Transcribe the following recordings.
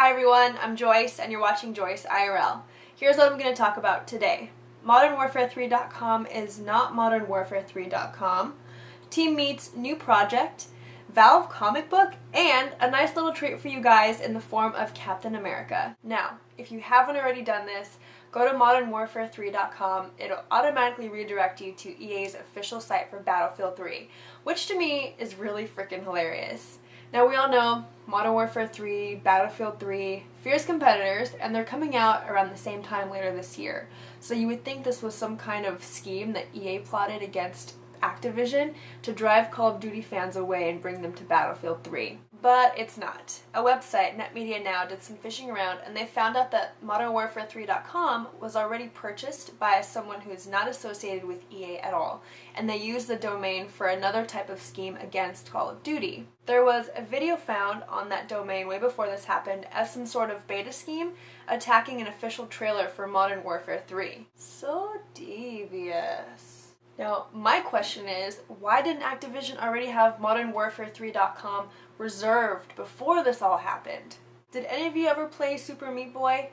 Hi everyone, I'm Joyce and you're watching JoyceIRL. Here's what I'm going to talk about today. ModernWarfare3.com is not ModernWarfare3.com. Team Meat's new project, Valve comic book, and a nice little treat for you guys in the form of Captain America. Now, if you haven't already done this, go to ModernWarfare3.com. It'll automatically redirect you to EA's official site for Battlefield 3, which to me is really freaking hilarious. Now we all know Modern Warfare 3, Battlefield 3, fierce competitors, and they're coming out around the same time later this year. So you would think this was some kind of scheme that EA plotted against Activision to drive Call of Duty fans away and bring them to Battlefield 3. But it's not. A website, NetMedia Now, did some fishing around and they found out that ModernWarfare3.com was already purchased by someone who is not associated with EA at all, and they used the domain for another type of scheme against Call of Duty. There was a video found on that domain way before this happened as some sort of beta scheme attacking an official trailer for Modern Warfare 3. So devious. Now, my question is, why didn't Activision already have ModernWarfare3.com reserved before this all happened? Did any of you ever play Super Meat Boy?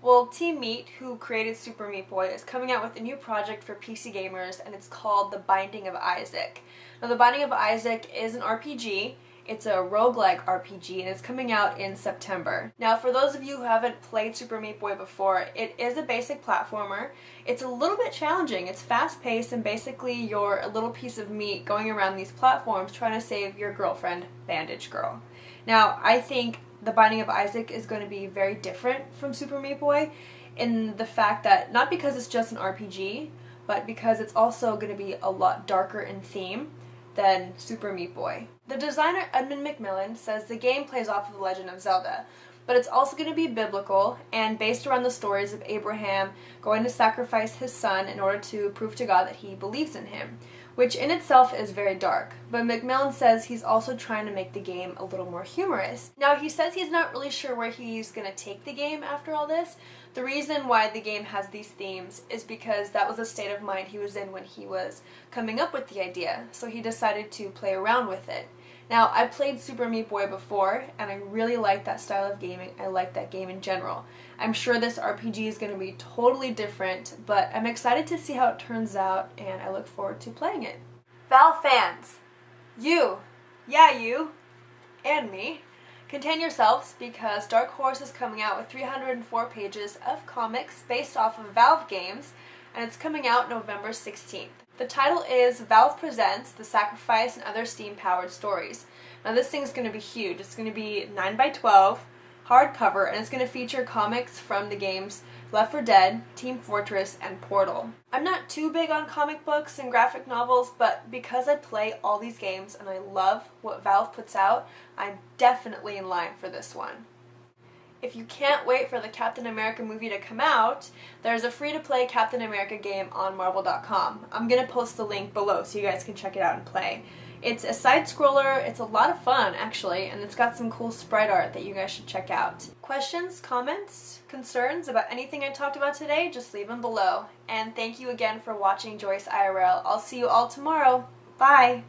Well, Team Meat, who created Super Meat Boy, is coming out with a new project for PC gamers, and it's called The Binding of Isaac. Now, The Binding of Isaac is an RPG. It's a roguelike RPG, and it's coming out in September. Now, for those of you who haven't played Super Meat Boy before, it is a basic platformer. It's a little bit challenging. It's fast-paced, and basically you're a little piece of meat going around these platforms trying to save your girlfriend, Bandage Girl. Now, I think The Binding of Isaac is going to be very different from Super Meat Boy in the fact that, not because it's just an RPG, but because it's also going to be a lot darker in theme than Super Meat Boy. The designer Edmund McMillan says the game plays off of The Legend of Zelda, but it's also going to be biblical and based around the stories of Abraham going to sacrifice his son in order to prove to God that he believes in him, which in itself is very dark. But McMillan says he's also trying to make the game a little more humorous. Now, he says he's not really sure where he's going to take the game after all this. The reason why the game has these themes is because that was the state of mind he was in when he was coming up with the idea, so he decided to play around with it. Now, I played Super Meat Boy before, and I really like that style of gaming. I like that game in general. I'm sure this RPG is going to be totally different, but I'm excited to see how it turns out, and I look forward to playing it. Valve fans, you, and me, contain yourselves because Dark Horse is coming out with 304 pages of comics based off of Valve games, and it's coming out November 16th. The title is Valve Presents The Sacrifice and Other Steam-Powered Stories. Now this thing's going to be huge. It's going to be 9x12, hardcover, and it's going to feature comics from the games Left 4 Dead, Team Fortress, and Portal. I'm not too big on comic books and graphic novels, but because I play all these games and I love what Valve puts out, I'm definitely in line for this one. If you can't wait for the Captain America movie to come out, there's a free-to-play Captain America game on Marvel.com. I'm going to post the link below so you guys can check it out and play. It's a side-scroller, it's a lot of fun actually, and it's got some cool sprite art that you guys should check out. Questions, comments, concerns about anything I talked about today, just leave them below. And thank you again for watching JoyceIRL. I'll see you all tomorrow. Bye!